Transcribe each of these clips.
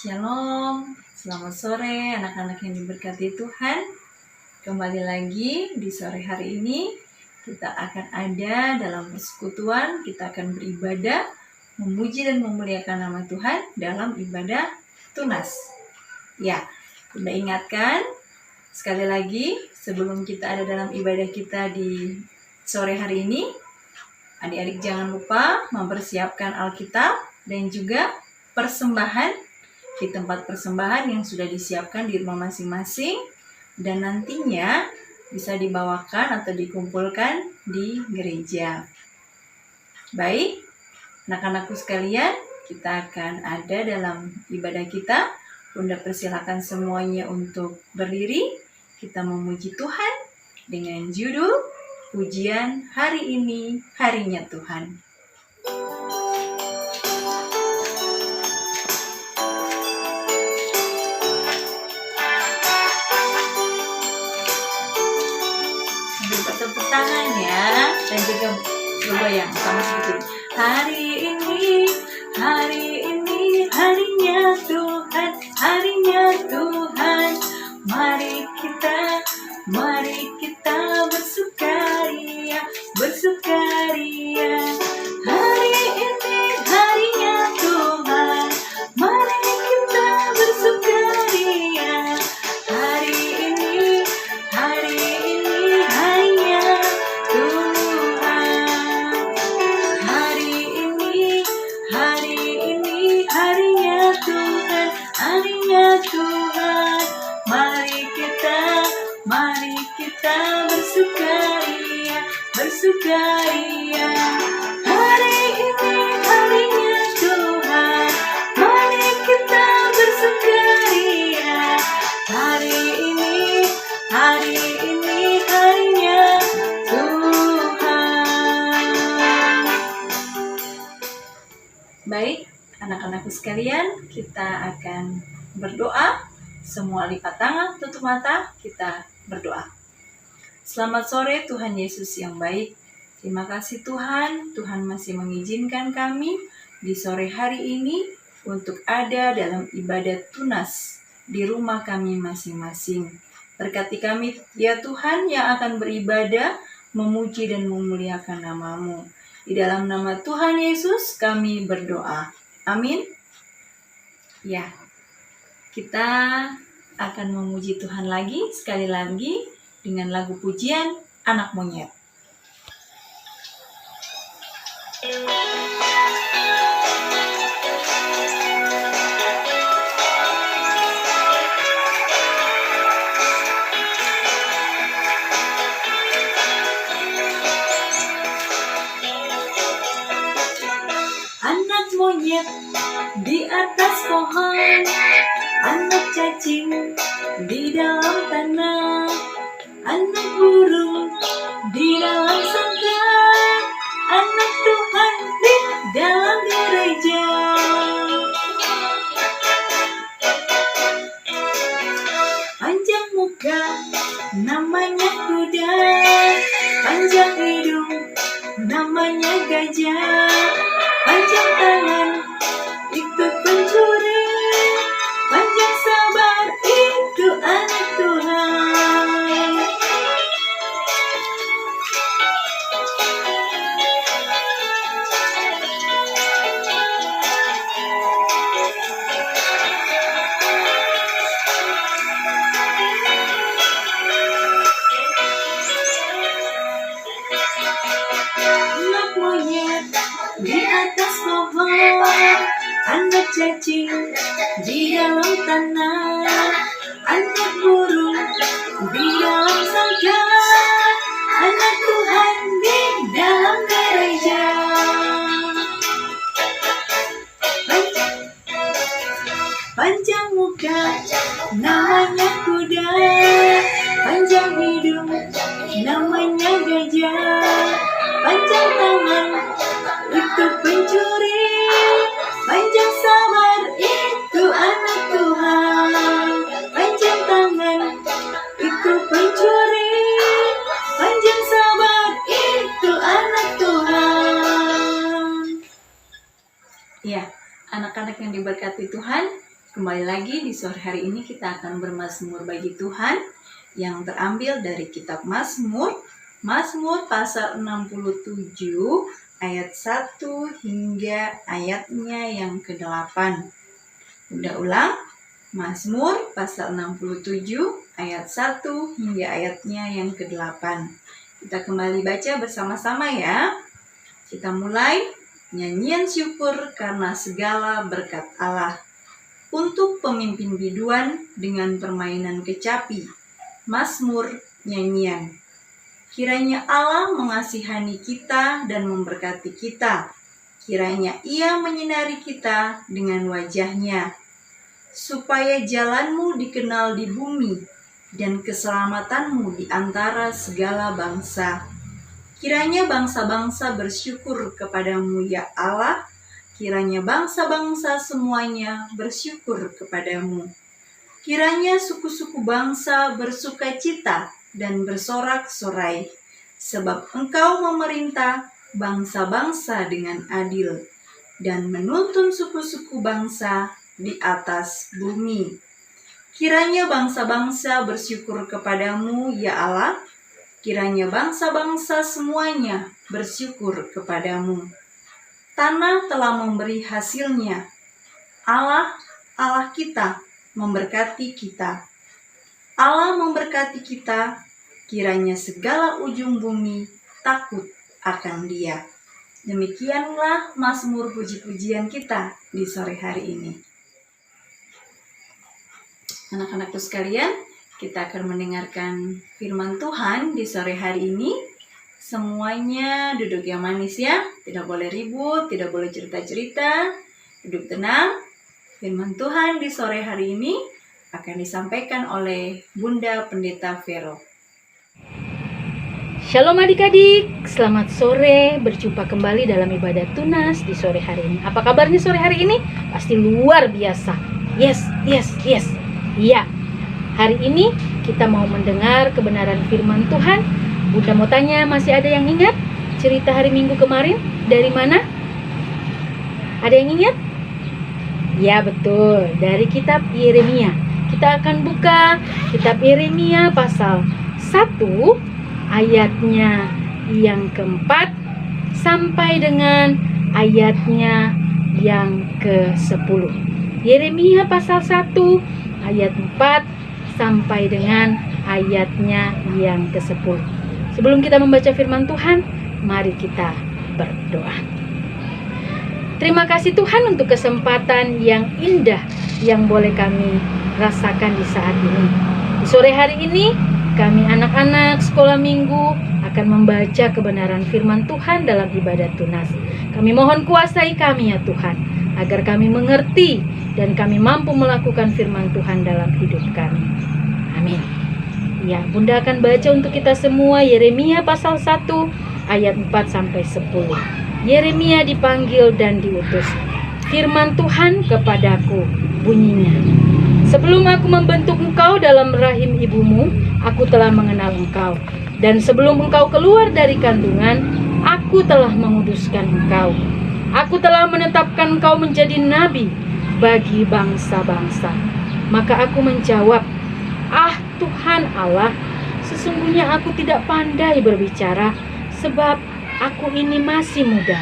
Shalom, selamat sore anak-anak yang diberkati Tuhan. Kembali lagi di sore hari ini kita akan ada dalam persekutuan, kita akan beribadah, memuji dan memuliakan nama Tuhan dalam ibadah tunas. Ya, Bunda ingatkan sekali lagi sebelum kita ada dalam ibadah kita di sore hari ini, adik-adik jangan lupa mempersiapkan Alkitab dan juga persembahan di tempat persembahan yang sudah disiapkan di rumah masing-masing dan nantinya bisa dibawakan atau dikumpulkan di gereja. Baik, anak-anakku sekalian, kita akan ada dalam ibadah kita. Bunda persilakan semuanya untuk berdiri. Kita memuji Tuhan dengan judul Pujian Hari Ini, Harinya Tuhan. Tepuk tangan ya, dan juga bergoyang sama sedikit. Hari ini harinya Tuhan, harinya Tuhan. Mari kita bersukaria, bersukaria. Hari ini harinya Tuhan, mari kita bersukaria. Hari ini harinya Tuhan. Hari ini harinya Tuhan, harinya Tuhan. Mari kita bersukaria, bersukaria. Hari ini harinya Tuhan, mari kita bersukaria. Hari ini harinya Tuhan. Baik, anak-anakku sekalian, kita akan berdoa. Semua lipat tangan, tutup mata, kita berdoa. Selamat sore Tuhan Yesus yang baik. Terima kasih Tuhan, Tuhan masih mengizinkan kami di sore hari ini untuk ada dalam ibadat tunas di rumah kami masing-masing. Berkati kami ya Tuhan yang akan beribadah, memuji dan memuliakan nama-Mu. Di dalam nama Tuhan Yesus kami berdoa. Amin. Ya, kita akan memuji Tuhan lagi, sekali lagi dengan lagu pujian Anak Monyet. Anak monyet di atas pohon, anak cacing di dalam tanah, anak burung di dalam sangkar, anak Tuhan di dalam gereja. Panjang muka namanya kuda, panjang hidung namanya gajah, panjang tangan itu pencuri, panjang panjang muka, namanya kuda. Panjang hidung, namanya gajah. Panjang tangan, itu pencuri. Panjang sabar, itu anak Tuhan. Panjang tangan, itu pencuri. Panjang sabar, itu anak Tuhan. Ya, anak-anak yang diberkati Tuhan, kembali lagi di sore hari ini kita akan bermazmur bagi Tuhan yang terambil dari kitab Mazmur pasal 67 ayat 1 hingga ayatnya yang ke-8. Udah ulang, Mazmur pasal 67 ayat 1 hingga ayatnya yang ke-8. Kita kembali baca bersama-sama ya. Kita mulai. Nyanyian syukur karena segala berkat Allah. Untuk pemimpin biduan dengan permainan kecapi. Mazmur nyanyian. Kiranya Allah mengasihani kita dan memberkati kita. Kiranya Ia menyinari kita dengan wajah-Nya. Supaya jalanmu dikenal di bumi dan keselamatanmu di antara segala bangsa. Kiranya bangsa-bangsa bersyukur kepadamu ya Allah. Kiranya bangsa-bangsa semuanya bersyukur kepadamu. Kiranya suku-suku bangsa bersukacita dan bersorak-sorai. Sebab Engkau memerintah bangsa-bangsa dengan adil dan menuntun suku-suku bangsa di atas bumi. Kiranya bangsa-bangsa bersyukur kepadamu ya Allah. Kiranya bangsa-bangsa semuanya bersyukur kepadamu. Tanah telah memberi hasilnya. Allah kita memberkati kita. Allah memberkati kita, kiranya segala ujung bumi takut akan Dia. Demikianlah mazmur puji-pujian kita di sore hari ini. Anak-anakku sekalian, kita akan mendengarkan firman Tuhan di sore hari ini. Semuanya duduk yang manis ya. Tidak boleh ribut, tidak boleh cerita-cerita. Duduk tenang. Firman Tuhan di sore hari ini akan disampaikan oleh Bunda Pendeta Vero. Shalom adik-adik, selamat sore. Berjumpa kembali dalam ibadah tunas di sore hari ini. Apa kabarnya sore hari ini? Pasti luar biasa. Yes. Iya. Hari ini kita mau mendengar kebenaran firman Tuhan. Bunda mau tanya, masih ada yang ingat cerita hari Minggu kemarin? Dari mana? Ada yang ingat? Ya betul, dari kitab Yeremia. Kita akan buka kitab Yeremia pasal 1 ayatnya yang keempat sampai dengan ayatnya yang ke-10. Yeremia pasal 1 ayat 4 sampai dengan ayatnya yang ke-10. Sebelum kita membaca firman Tuhan, mari kita berdoa. Terima kasih Tuhan untuk kesempatan yang indah yang boleh kami rasakan di saat ini. Di sore hari ini, kami anak-anak sekolah minggu akan membaca kebenaran firman Tuhan dalam ibadah tunas. Kami mohon kuasai kami ya Tuhan, agar kami mengerti dan kami mampu melakukan firman Tuhan dalam hidup kami. Amin. Ya, Bunda akan baca untuk kita semua Yeremia pasal 1 ayat 4 sampai 10. Yeremia dipanggil dan diutus. Firman Tuhan kepadaku bunyinya. Sebelum aku membentuk engkau dalam rahim ibumu, aku telah mengenal engkau. Dan sebelum engkau keluar dari kandungan, aku telah menguduskan engkau. Aku telah menetapkan engkau menjadi nabi bagi bangsa-bangsa. Maka aku menjawab, ah Tuhan Allah, sesungguhnya aku tidak pandai berbicara, sebab aku ini masih muda.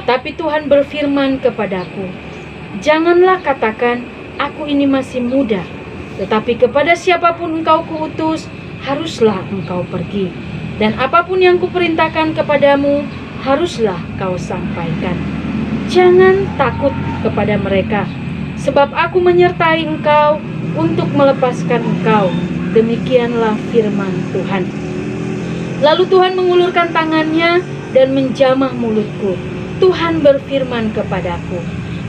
Tetapi Tuhan berfirman kepadaku, janganlah katakan, aku ini masih muda, tetapi kepada siapapun engkau kuutus, haruslah engkau pergi. Dan apapun yang kuperintahkan kepadamu, haruslah kau sampaikan. Jangan takut kepada mereka, sebab aku menyertai engkau untuk melepaskan engkau. Demikianlah firman Tuhan. Lalu Tuhan mengulurkan tangannya dan menjamah mulutku. Tuhan berfirman kepadaku,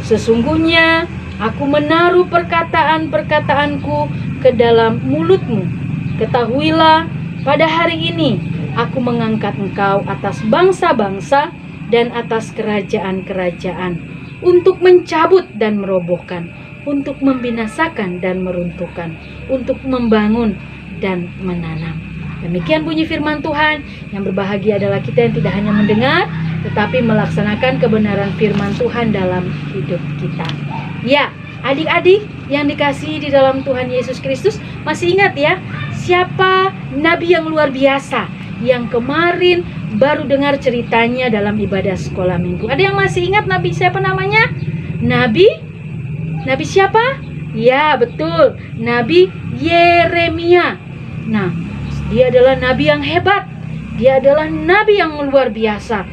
sesungguhnya Aku menaruh perkataan-perkataanku ke dalam mulutmu. Ketahuilah, pada hari ini aku mengangkat engkau atas bangsa-bangsa dan atas kerajaan-kerajaan, untuk mencabut dan merobohkan, untuk membinasakan dan meruntuhkan, untuk membangun dan menanam. Demikian bunyi firman Tuhan. Yang berbahagia adalah kita yang tidak hanya mendengar, tetapi melaksanakan kebenaran firman Tuhan dalam hidup kita. Ya, adik-adik yang dikasihi di dalam Tuhan Yesus Kristus, masih ingat ya, siapa nabi yang luar biasa yang kemarin baru dengar ceritanya dalam ibadah sekolah minggu? Ada yang masih ingat nabi siapa namanya? Nabi siapa? Ya, betul, Nabi Yeremia. Nah, dia adalah nabi yang hebat. Dia adalah nabi yang luar biasa.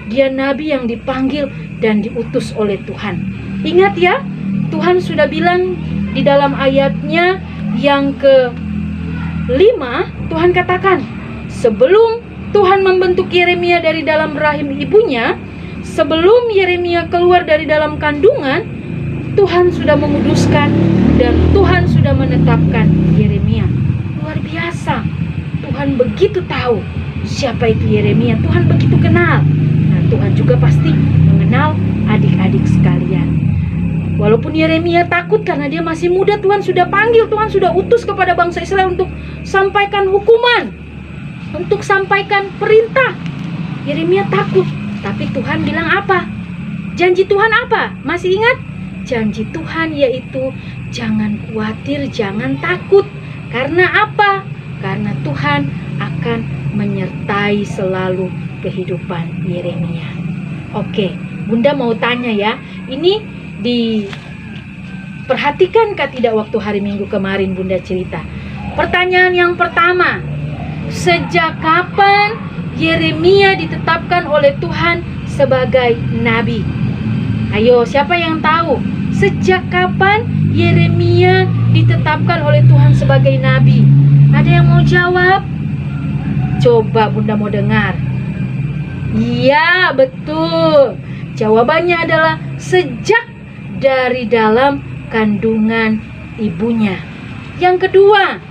Dia nabi yang dipanggil dan diutus oleh Tuhan. Ingat ya, Tuhan sudah bilang di dalam ayatnya yang ke-5, Tuhan katakan, sebelum Tuhan membentuk Yeremia dari dalam rahim ibunya, sebelum Yeremia keluar dari dalam kandungan, Tuhan sudah memuduskan dan Tuhan sudah menetapkan Yeremia. Luar biasa. Tuhan begitu tahu siapa itu Yeremia. Tuhan begitu kenal. Nah, Tuhan juga pasti mengenal adik-adik sekalian. Walaupun Yeremia takut karena dia masih muda, Tuhan sudah panggil, Tuhan sudah utus kepada bangsa Israel untuk sampaikan hukuman, untuk sampaikan perintah. Yeremia takut, tapi Tuhan bilang apa? Janji Tuhan apa? Masih ingat? Janji Tuhan yaitu jangan khawatir, jangan takut. Karena apa? Karena Tuhan akan menyertai selalu kehidupan Yeremia. Oke, Bunda mau tanya ya, ini diperhatikan tidak waktu hari Minggu kemarin Bunda cerita? Pertanyaan yang pertama, sejak kapan Yeremia ditetapkan oleh Tuhan sebagai nabi? Ayo, siapa yang tahu? Sejak kapan Yeremia ditetapkan oleh Tuhan sebagai nabi? Ada yang mau jawab? Coba Bunda mau dengar. Iya, betul. Jawabannya adalah sejak dari dalam kandungan ibunya. Yang kedua,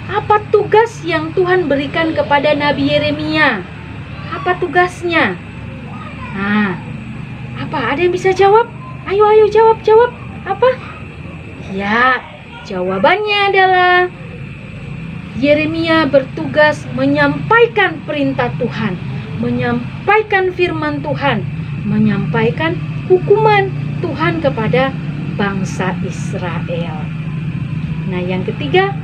apa tugas yang Tuhan berikan kepada Nabi Yeremia? Apa tugasnya? Nah, apa? Ada yang bisa jawab? Ayo jawab. Apa? Ya, jawabannya adalah Yeremia bertugas menyampaikan perintah Tuhan, menyampaikan firman Tuhan, menyampaikan hukuman Tuhan kepada bangsa Israel. Nah, yang ketiga,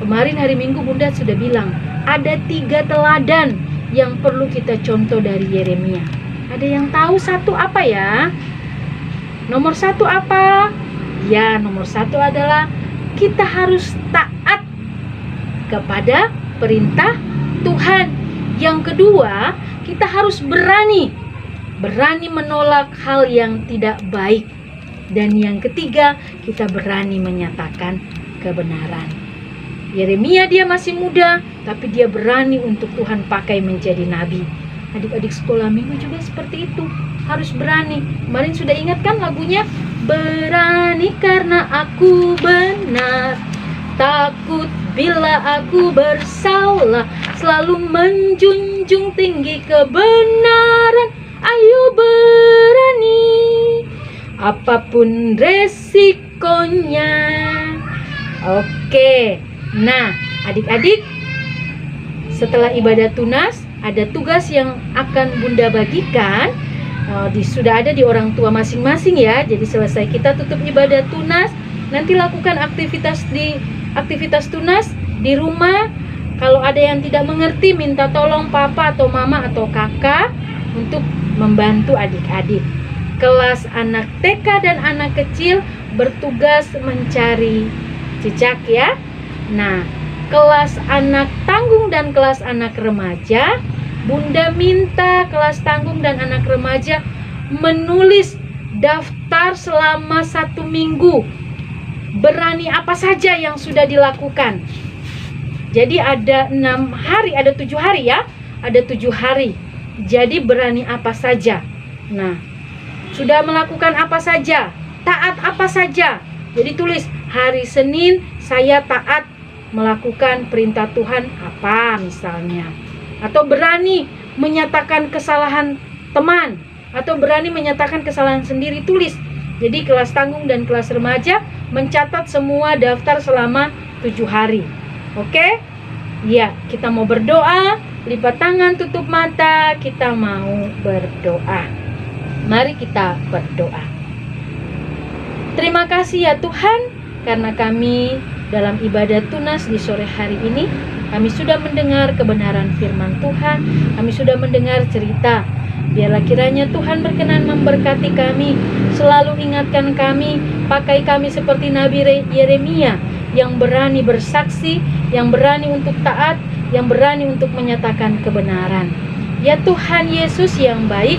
kemarin hari Minggu Bunda sudah bilang, ada 3 teladan yang perlu kita contoh dari Yeremia. Ada yang tahu satu apa ya? Nomor 1 apa? Ya, nomor 1 adalah kita harus taat kepada perintah Tuhan. Yang kedua, kita harus berani menolak hal yang tidak baik. Dan yang ketiga, kita berani menyatakan kebenaran. Yeremia dia masih muda, tapi dia berani untuk Tuhan pakai menjadi nabi. Adik-adik sekolah minggu juga seperti itu, harus berani. Kemarin sudah ingat kan lagunya? Berani karena aku benar, takut bila aku bersalah, selalu menjunjung tinggi kebenaran. Ayo berani, apapun resikonya. Oke, nah adik-adik, setelah ibadah tunas ada tugas yang akan Bunda bagikan. Sudah ada di orang tua masing-masing ya. Jadi selesai kita tutup ibadah tunas, nanti lakukan aktivitas tunas di rumah. Kalau ada yang tidak mengerti, minta tolong papa atau mama atau kakak untuk membantu adik-adik. Kelas anak TK dan anak kecil bertugas mencari jejak ya. Nah, kelas anak tanggung dan kelas anak remaja, Bunda minta kelas tanggung dan anak remaja menulis daftar selama 1 minggu. Berani apa saja yang sudah dilakukan. Jadi ada 6 hari, ada 7 hari ya. Ada 7 hari. Jadi berani apa saja. Nah, sudah melakukan apa saja? Taat apa saja. Jadi tulis, hari Senin saya taat melakukan perintah Tuhan apa misalnya. Atau berani menyatakan kesalahan teman, atau berani menyatakan kesalahan sendiri, tulis. Jadi kelas tanggung dan kelas remaja mencatat semua daftar selama 7 hari. Oke? Ya, kita mau berdoa, lipat tangan, tutup mata, kita mau berdoa. Mari kita berdoa. Terima kasih ya Tuhan, karena kami dalam ibadah tunas di sore hari ini, kami sudah mendengar kebenaran firman Tuhan, kami sudah mendengar cerita. Biarlah kiranya Tuhan berkenan memberkati kami, selalu ingatkan kami, pakai kami seperti Nabi Yeremia yang berani bersaksi, yang berani untuk taat, yang berani untuk menyatakan kebenaran. Ya Tuhan Yesus yang baik,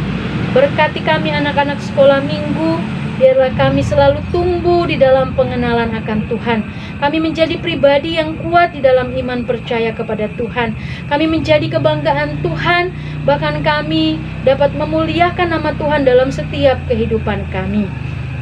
berkati kami anak-anak sekolah minggu. Biarlah kami selalu tumbuh di dalam pengenalan akan Tuhan. Kami menjadi pribadi yang kuat di dalam iman percaya kepada Tuhan. Kami menjadi kebanggaan Tuhan. Bahkan kami dapat memuliakan nama Tuhan dalam setiap kehidupan kami.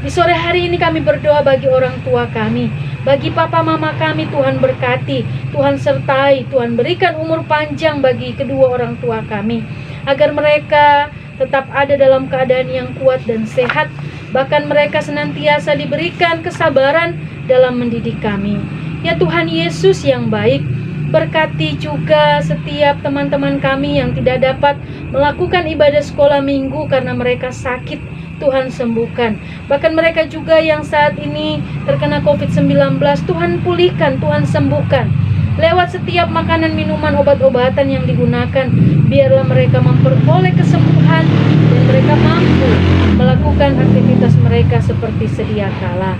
Di sore hari ini kami berdoa bagi orang tua kami. Bagi papa mama kami, Tuhan berkati, Tuhan sertai, Tuhan berikan umur panjang bagi kedua orang tua kami. Agar mereka tetap ada dalam keadaan yang kuat dan sehat. Bahkan mereka senantiasa diberikan kesabaran dalam mendidik kami. Ya Tuhan Yesus yang baik, berkati juga setiap teman-teman kami yang tidak dapat melakukan ibadah sekolah minggu karena mereka sakit. Tuhan sembuhkan. Bahkan mereka juga yang saat ini terkena COVID-19, Tuhan pulihkan, Tuhan sembuhkan. Lewat setiap makanan, minuman, obat-obatan yang digunakan, biarlah mereka memperoleh kesembuhan dan mereka mampu melakukan aktivitas mereka seperti sedia kala.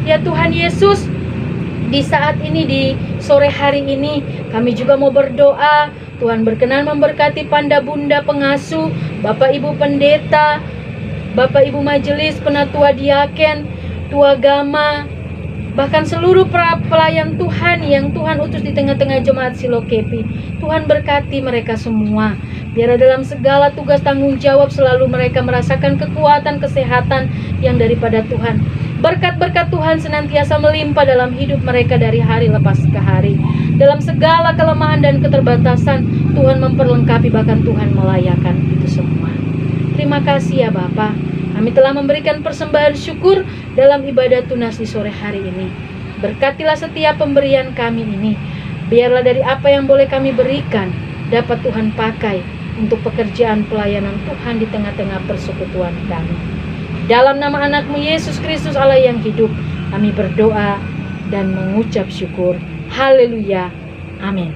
Ya Tuhan Yesus, di saat ini, di sore hari ini, kami juga mau berdoa. Tuhan berkenan memberkati Panda Bunda Pengasuh, Bapak Ibu Pendeta, Bapak Ibu Majelis, Penatua Diaken, Tua Gama, bahkan seluruh pelayan Tuhan yang Tuhan utus di tengah-tengah jemaat Silokepi. Tuhan berkati mereka semua. Biar dalam segala tugas tanggung jawab selalu mereka merasakan kekuatan, kesehatan yang daripada Tuhan. Berkat-berkat Tuhan senantiasa melimpah dalam hidup mereka dari hari lepas ke hari. Dalam segala kelemahan dan keterbatasan, Tuhan memperlengkapi, bahkan Tuhan melayakan itu semua. Terima kasih ya Bapa. Kami telah memberikan persembahan syukur dalam ibadah tunas di sore hari ini. Berkatilah setiap pemberian kami ini. Biarlah dari apa yang boleh kami berikan, dapat Tuhan pakai untuk pekerjaan pelayanan Tuhan di tengah-tengah persekutuan kami. Dalam nama anak-Mu Yesus Kristus Allah yang hidup, kami berdoa dan mengucap syukur. Haleluya. Amin.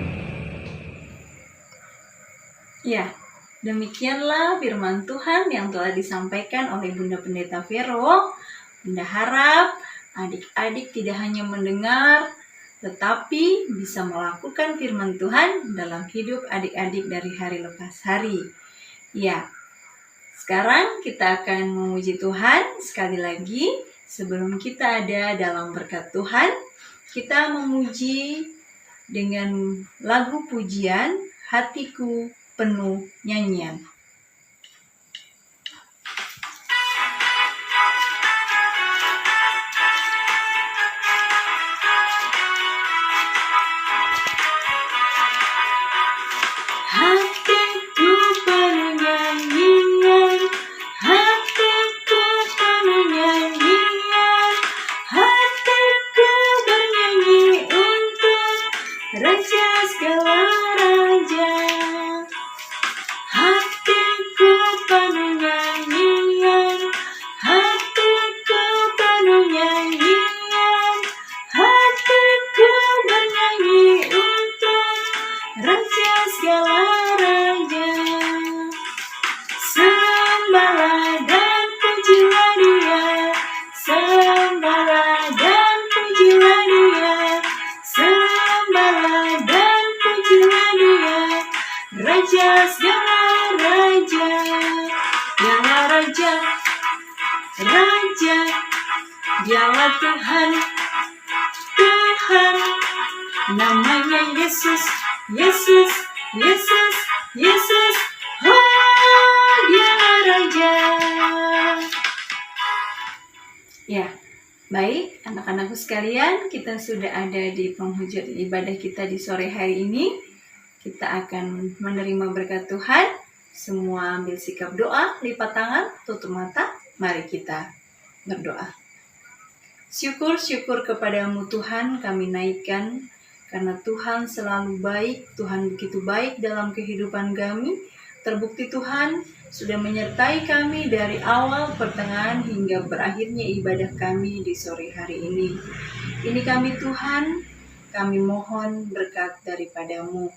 Ya, demikianlah firman Tuhan yang telah disampaikan oleh Bunda Pendeta Vero. Bunda harap adik-adik tidak hanya mendengar, tetapi bisa melakukan firman Tuhan dalam hidup adik-adik dari hari lepas hari. Ya, sekarang kita akan memuji Tuhan sekali lagi. Sebelum kita ada dalam berkat Tuhan, kita memuji dengan lagu pujian Hatiku Penuh Nyanyian. Hatiku penuh nyanyian, hatiku penuh nyanyian, hatiku bernyanyi untuk Raja segala raja. Hatiku penuh nyanyian, hatiku penuh nyanyian, hatiku bernyanyi untuk Raja segala raja. Sembahlah dan pujilah Dia, sembahlah dan pujilah Dia, sembahlah dan pujilah Dia, Raja segala raja. Dialah Raja, Raja, Dialah Tuhan, Tuhan. Namanya Yesus, Yesus, Yesus, Yesus. Oh, Dialah Raja. Ya, baik anak-anakku sekalian, kita sudah ada di penghujung ibadah kita di sore hari ini. Kita akan menerima berkat Tuhan. Semua ambil sikap doa, lipat tangan, tutup mata. Mari kita berdoa. Syukur kepadamu Tuhan kami naikkan, karena Tuhan selalu baik, Tuhan begitu baik dalam kehidupan kami. Terbukti Tuhan sudah menyertai kami dari awal, pertengahan, hingga berakhirnya ibadah kami di sore hari ini. Ini kami Tuhan, kami mohon berkat daripadamu.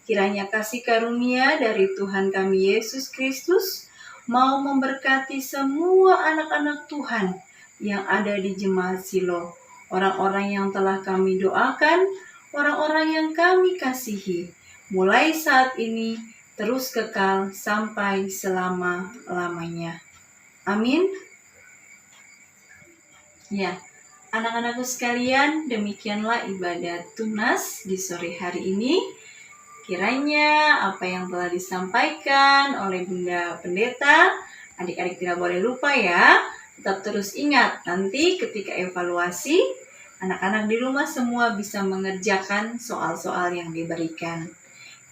Kiranya kasih karunia dari Tuhan kami Yesus Kristus mau memberkati semua anak-anak Tuhan yang ada di Jemaat Silo, orang-orang yang telah kami doakan, orang-orang yang kami kasihi, mulai saat ini terus kekal sampai selama-lamanya. Amin. Ya, anak-anakku sekalian, demikianlah ibadah tunas di sore hari ini. Kiranya apa yang telah disampaikan oleh Bunda Pendeta, adik-adik tidak boleh lupa ya. Tetap terus ingat, nanti ketika evaluasi, anak-anak di rumah semua bisa mengerjakan soal-soal yang diberikan.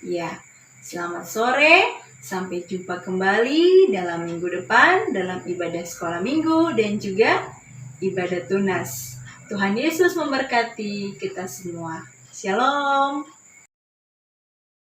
Ya, selamat sore, sampai jumpa kembali dalam minggu depan, dalam ibadah sekolah minggu dan juga ibadah tunas. Tuhan Yesus memberkati kita semua. Shalom.